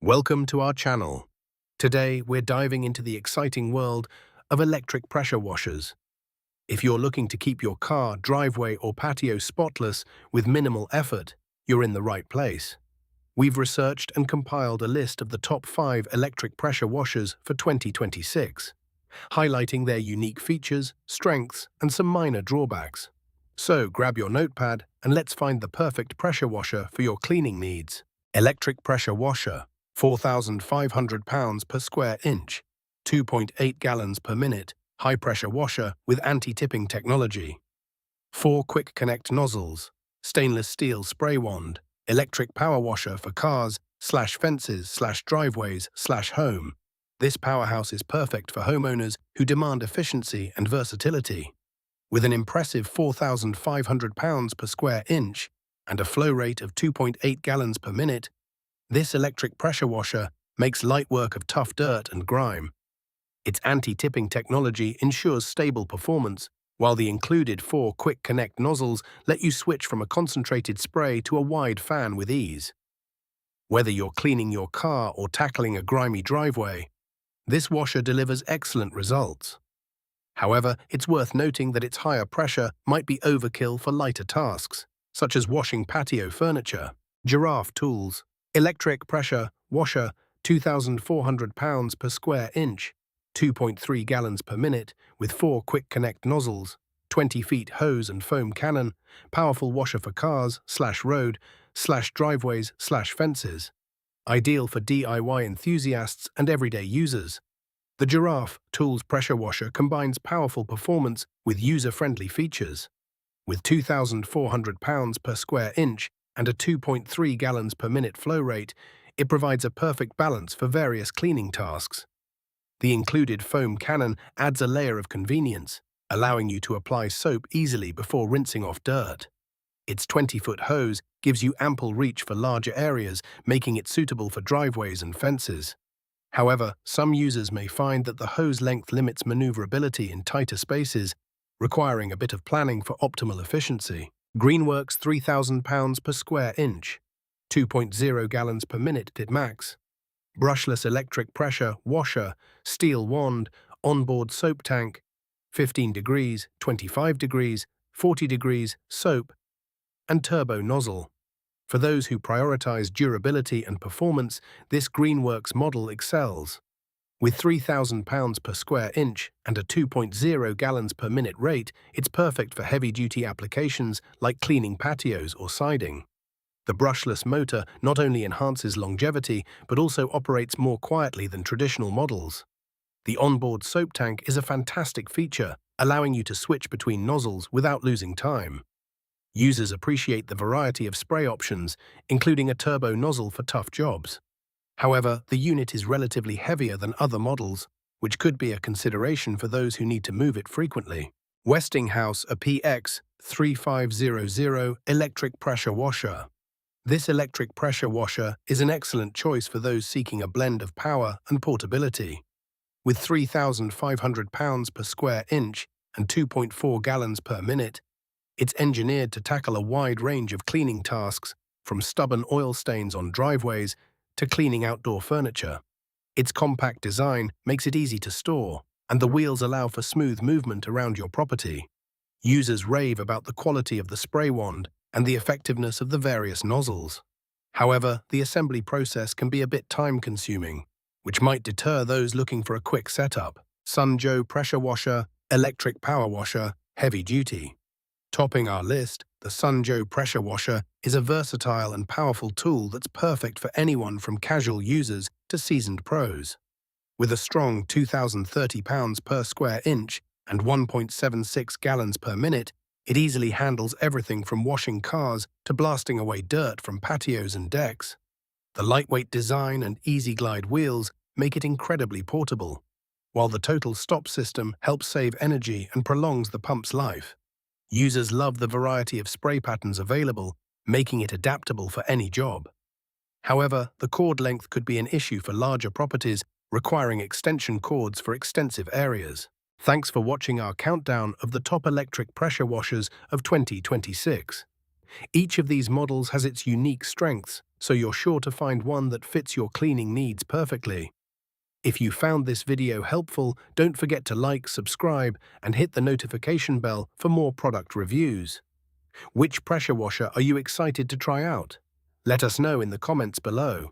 Welcome to our channel. Today, we're diving into the exciting world of electric pressure washers. If you're looking to keep your car, driveway, or patio spotless with minimal effort, you're in the right place. We've researched and compiled a list of the top 5 electric pressure washers for 2026, highlighting their unique features, strengths, and some minor drawbacks. So grab your notepad and let's find the perfect pressure washer for your cleaning needs. Electric pressure washer. 4,500 pounds per square inch, 2.8 gallons per minute, high-pressure washer with anti-tipping technology. 4 quick connect nozzles, stainless steel spray wand, electric power washer for cars/fences/driveways/home. This powerhouse is perfect for homeowners who demand efficiency and versatility. With an impressive 4,500 pounds per square inch and a flow rate of 2.8 gallons per minute, this electric pressure washer makes light work of tough dirt and grime. Its anti-tipping technology ensures stable performance, while the included 4 quick connect nozzles let you switch from a concentrated spray to a wide fan with ease. Whether you're cleaning your car or tackling a grimy driveway, this washer delivers excellent results. However, it's worth noting that its higher pressure might be overkill for lighter tasks, such as washing patio furniture. Giraffe tools. Electric pressure washer, 2,400 pounds per square inch, 2.3 gallons per minute, with 4 quick connect nozzles, 20 feet hose and foam cannon, powerful washer for cars/road/driveways/fences. Ideal for DIY enthusiasts and everyday users. The Giraffe Tools pressure washer combines powerful performance with user-friendly features. With 2,400 pounds per square inch, and a 2.3 gallons per minute flow rate, it provides a perfect balance for various cleaning tasks. The included foam cannon adds a layer of convenience, allowing you to apply soap easily before rinsing off dirt. Its 20-foot hose gives you ample reach for larger areas, making it suitable for driveways and fences. However, some users may find that the hose length limits maneuverability in tighter spaces, requiring a bit of planning for optimal efficiency. Greenworks 3,000 pounds per square inch, 2.0 gallons per minute at max. Brushless electric pressure washer, steel wand, onboard soap tank, 15 degrees, 25 degrees, 40 degrees, soap, and turbo nozzle. For those who prioritize durability and performance, this Greenworks model excels. With 3,000 pounds per square inch and a 2.0 gallons per minute rate, it's perfect for heavy-duty applications like cleaning patios or siding. The brushless motor not only enhances longevity, but also operates more quietly than traditional models. The onboard soap tank is a fantastic feature, allowing you to switch between nozzles without losing time. Users appreciate the variety of spray options, including a turbo nozzle for tough jobs. However, the unit is relatively heavier than other models, which could be a consideration for those who need to move it frequently. Westinghouse PX 3500 electric pressure washer. This electric pressure washer is an excellent choice for those seeking a blend of power and portability. With 3,500 pounds per square inch and 2.4 gallons per minute, it's engineered to tackle a wide range of cleaning tasks, from stubborn oil stains on driveways to cleaning outdoor furniture. Its compact design makes it easy to store, and the wheels allow for smooth movement around your property. Users rave about the quality of the spray wand and the effectiveness of the various nozzles. However, the assembly process can be a bit time-consuming, which might deter those looking for a quick setup. Sunjoe pressure washer, electric power washer, heavy duty. Topping our list, the Sunjoe pressure washer is a versatile and powerful tool that's perfect for anyone from casual users to seasoned pros. With a strong 2,030 pounds per square inch and 1.76 gallons per minute, it easily handles everything from washing cars to blasting away dirt from patios and decks. The lightweight design and easy glide wheels make it incredibly portable, while the total stop system helps save energy and prolongs the pump's life. Users love the variety of spray patterns available, making it adaptable for any job. However, the cord length could be an issue for larger properties requiring extension cords for extensive areas. Thanks for watching our countdown of the top electric pressure washers of 2026. Each of these models has its unique strengths, so you're sure to find one that fits your cleaning needs perfectly. If you found this video helpful, don't forget to like, subscribe, and hit the notification bell for more product reviews. Which pressure washer are you excited to try out? Let us know in the comments below.